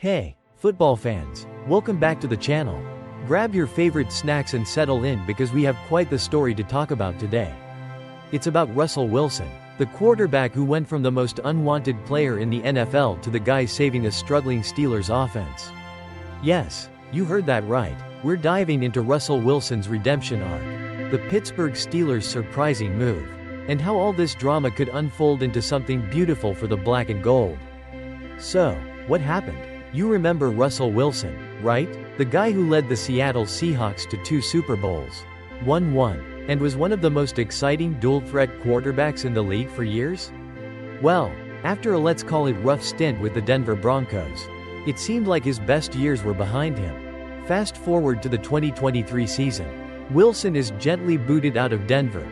Hey, football fans, welcome back to the channel. Grab your favorite snacks and settle in because we have quite the story to talk about today. It's about Russell Wilson, the quarterback who went from the most unwanted player in the NFL to the guy saving a struggling Steelers offense. Yes, you heard that right, we're diving into Russell Wilson's redemption arc, the Pittsburgh Steelers' surprising move, and how all this drama could unfold into something beautiful for the black and gold. So, what happened? You remember Russell Wilson, right? The guy who led the Seattle Seahawks to 2 Super Bowls, won 1, and was one of the most exciting dual-threat quarterbacks in the league for years? Well, after a let's call it rough stint with the Denver Broncos, it seemed like his best years were behind him. Fast forward to the 2023 season. Wilson is gently booted out of Denver,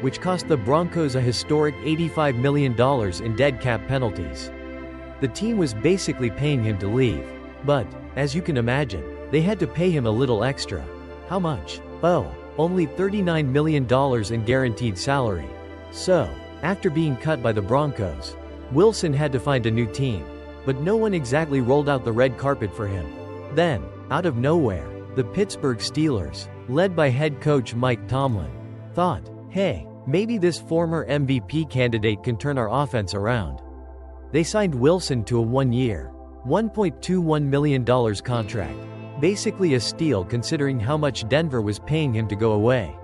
which cost the Broncos a historic $85 million in dead cap penalties. The team was basically paying him to leave. But, as you can imagine, they had to pay him a little extra. How much? Oh, only $39 million in guaranteed salary. So, after being cut by the Broncos, Wilson had to find a new team. But no one exactly rolled out the red carpet for him. Then, out of nowhere, the Pittsburgh Steelers, led by head coach Mike Tomlin, thought, hey, maybe this former MVP candidate can turn our offense around. They signed Wilson to a 1-year, $1.21 million contract, basically a steal considering how much Denver was paying him to go away.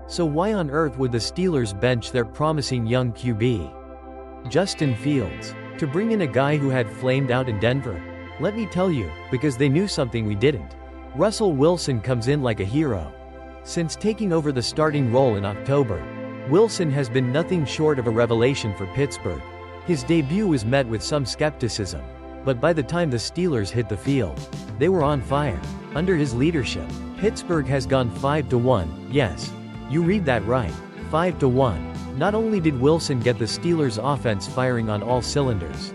So why on earth would the Steelers bench their promising young QB, Justin Fields, to bring in a guy who had flamed out in Denver? Let me tell you, because they knew something we didn't. Russell Wilson comes in like a hero. Since taking over the starting role in October, Wilson has been nothing short of a revelation for Pittsburgh. His debut was met with some skepticism, but by the time the Steelers hit the field, they were on fire. Under his leadership, Pittsburgh has gone 5-1, yes, you read that right, 5-1. Not only did Wilson get the Steelers' offense firing on all cylinders,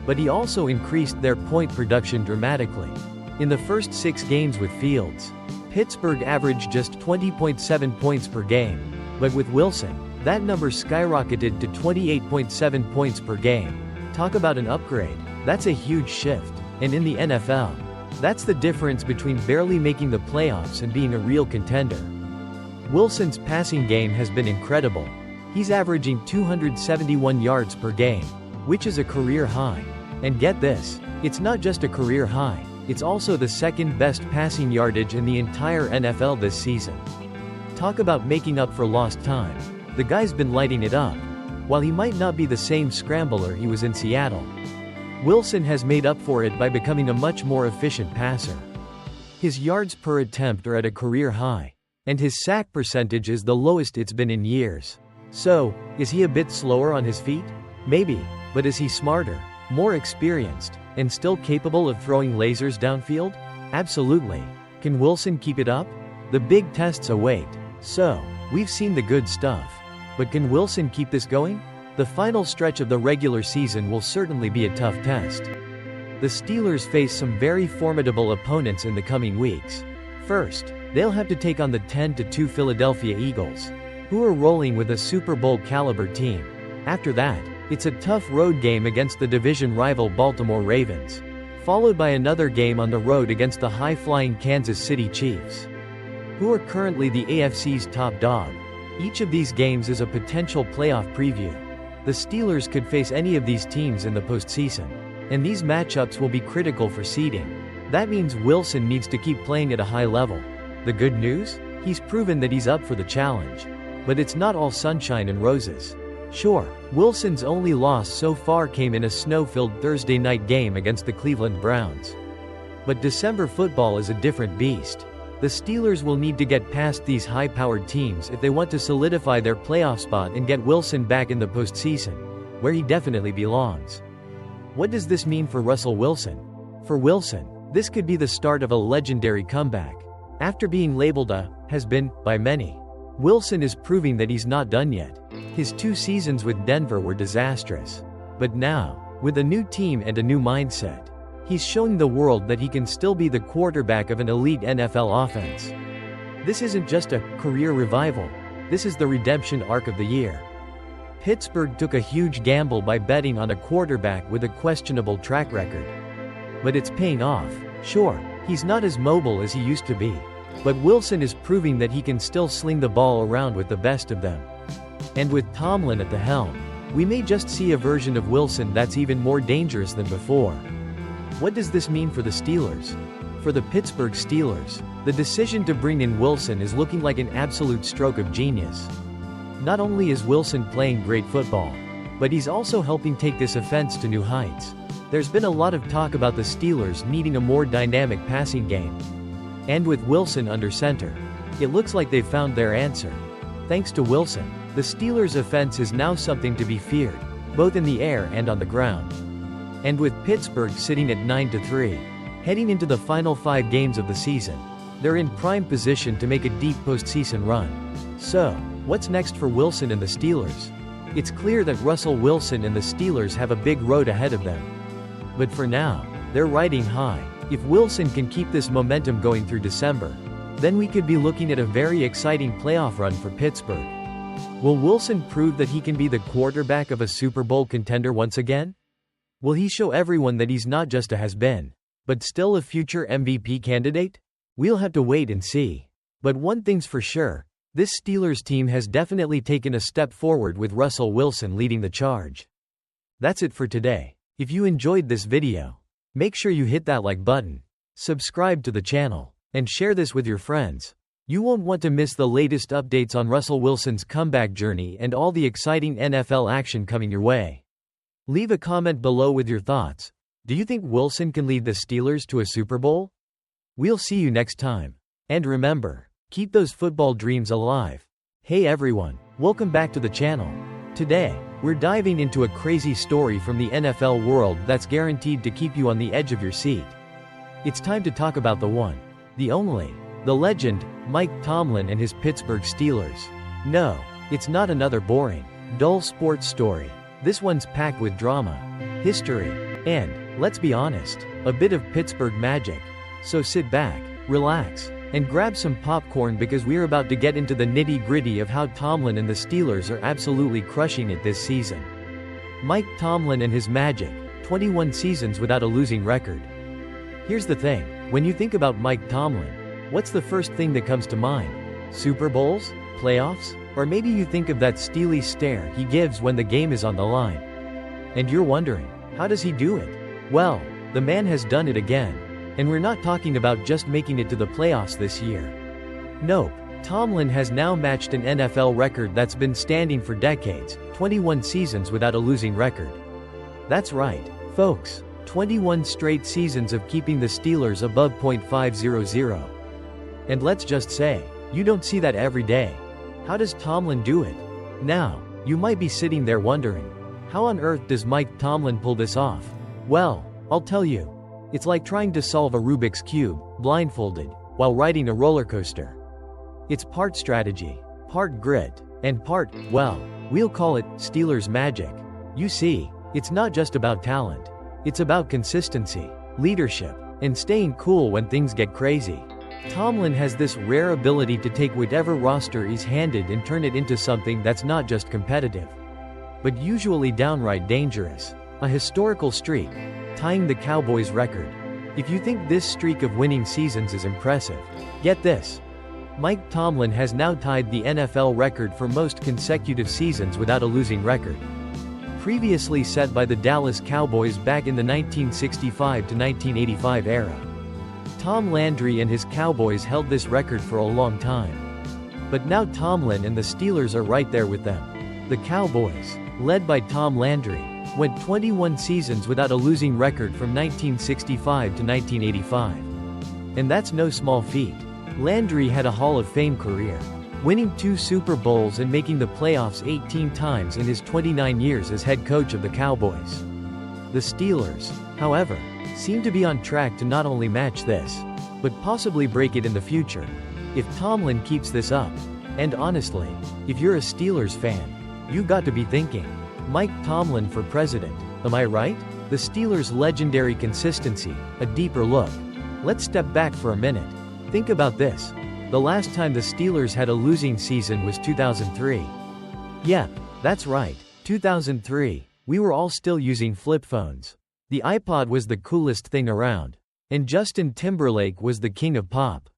but he also increased their point production dramatically. In the first 6 games with Fields, Pittsburgh averaged just 20.7 points per game, but with Wilson, that number skyrocketed to 28.7 points per game. Talk about an upgrade. That's a huge shift. And in the NFL, that's the difference between barely making the playoffs and being a real contender. Wilson's passing game has been incredible. He's averaging 271 yards per game, which is a career high. And get this, it's not just a career high, it's also the second best passing yardage in the entire NFL this season. Talk about making up for lost time. The guy's been lighting it up. While he might not be the same scrambler he was in Seattle, Wilson has made up for it by becoming a much more efficient passer. His yards per attempt are at a career high, and his sack percentage is the lowest it's been in years. So, is he a bit slower on his feet? Maybe, but is he smarter, more experienced, and still capable of throwing lasers downfield? Absolutely. Can Wilson keep it up? The big tests await. So, we've seen the good stuff. But can Wilson keep this going? The final stretch of the regular season will certainly be a tough test. The Steelers face some very formidable opponents in the coming weeks. First, they'll have to take on the 10-2 Philadelphia Eagles, who are rolling with a Super Bowl caliber team. After that, it's a tough road game against the division rival Baltimore Ravens, followed by another game on the road against the high-flying Kansas City Chiefs, who are currently the AFC's top dog. Each of these games is a potential playoff preview. The Steelers could face any of these teams in the postseason, and these matchups will be critical for seeding. That means Wilson needs to keep playing at a high level. The good news? He's proven that he's up for the challenge. But it's not all sunshine and roses. Sure, Wilson's only loss so far came in a snow-filled Thursday night game against the Cleveland Browns. But December football is a different beast. The Steelers will need to get past these high-powered teams if they want to solidify their playoff spot and get Wilson back in the postseason, where he definitely belongs. What does this mean for Russell Wilson? For Wilson, this could be the start of a legendary comeback. After being labeled a has-been by many, Wilson is proving that he's not done yet. His 2 seasons with Denver were disastrous. But now, with a new team and a new mindset, he's showing the world that he can still be the quarterback of an elite NFL offense. This isn't just a career revival, this is the redemption arc of the year. Pittsburgh took a huge gamble by betting on a quarterback with a questionable track record. But it's paying off. Sure, he's not as mobile as he used to be. But Wilson is proving that he can still sling the ball around with the best of them. And with Tomlin at the helm, we may just see a version of Wilson that's even more dangerous than before. What does this mean for the Steelers? For the Pittsburgh Steelers, the decision to bring in Wilson is looking like an absolute stroke of genius. Not only is Wilson playing great football, but he's also helping take this offense to new heights. There's been a lot of talk about the Steelers needing a more dynamic passing game. And with Wilson under center, it looks like they've found their answer. Thanks to Wilson, the Steelers' offense is now something to be feared, both in the air and on the ground. And with Pittsburgh sitting at 9-3, heading into the final 5 games of the season, they're in prime position to make a deep postseason run. So, what's next for Wilson and the Steelers? It's clear that Russell Wilson and the Steelers have a big road ahead of them. But for now, they're riding high. If Wilson can keep this momentum going through December, then we could be looking at a very exciting playoff run for Pittsburgh. Will Wilson prove that he can be the quarterback of a Super Bowl contender once again? Will he show everyone that he's not just a has-been, but still a future MVP candidate? We'll have to wait and see. But one thing's for sure, this Steelers team has definitely taken a step forward with Russell Wilson leading the charge. That's it for today. If you enjoyed this video, make sure you hit that like button, subscribe to the channel, and share this with your friends. You won't want to miss the latest updates on Russell Wilson's comeback journey and all the exciting NFL action coming your way. Leave a comment below with your thoughts. Do you think Wilson can lead the Steelers to a Super Bowl? We'll see you next time. And remember, keep those football dreams alive. Hey everyone, welcome back to the channel. Today, we're diving into a crazy story from the NFL world that's guaranteed to keep you on the edge of your seat. It's time to talk about the one, the only, the legend, Mike Tomlin and his Pittsburgh Steelers. No, it's not another boring, dull sports story. This one's packed with drama, history, and, let's be honest, a bit of Pittsburgh magic. So sit back, relax, and grab some popcorn because we're about to get into the nitty-gritty of how Tomlin and the Steelers are absolutely crushing it this season. Mike Tomlin and his magic, 21 seasons without a losing record. Here's the thing, when you think about Mike Tomlin, what's the first thing that comes to mind? Super Bowls? Playoffs? Or maybe you think of that steely stare he gives when the game is on the line. And you're wondering, how does he do it? Well, the man has done it again. And we're not talking about just making it to the playoffs this year. Nope, Tomlin has now matched an NFL record that's been standing for decades, 21 seasons without a losing record. That's right, folks, 21 straight seasons of keeping the Steelers above .500. And let's just say, you don't see that every day. How does Tomlin do it? Now, you might be sitting there wondering, how on earth does Mike Tomlin pull this off? Well, I'll tell you. It's like trying to solve a Rubik's Cube, blindfolded, while riding a roller coaster. It's part strategy, part grit, and part, well, we'll call it, Steelers magic. You see, it's not just about talent. It's about consistency, leadership, and staying cool when things get crazy. Tomlin has this rare ability to take whatever roster he's handed and turn it into something that's not just competitive, but usually downright dangerous. A historical streak, tying the Cowboys' record. If you think this streak of winning seasons is impressive, get this. Mike Tomlin has now tied the NFL record for most consecutive seasons without a losing record. Previously set by the Dallas Cowboys back in the 1965 to 1985 era. Tom Landry and his Cowboys held this record for a long time. But now Tomlin and the Steelers are right there with them. The Cowboys, led by Tom Landry, went 21 seasons without a losing record from 1965 to 1985. And that's no small feat. Landry had a Hall of Fame career, winning 2 Super Bowls and making the playoffs 18 times in his 29 years as head coach of the Cowboys. The Steelers, however, seem to be on track to not only match this, but possibly break it in the future, if Tomlin keeps this up. And honestly, if you're a Steelers fan, you got to be thinking, Mike Tomlin for president, am I right? The Steelers' legendary consistency, a deeper look. Let's step back for a minute. Think about this. The last time the Steelers had a losing season was 2003. Yep, that's right, 2003. We were all still using flip phones. The iPod was the coolest thing around. And Justin Timberlake was the king of pop.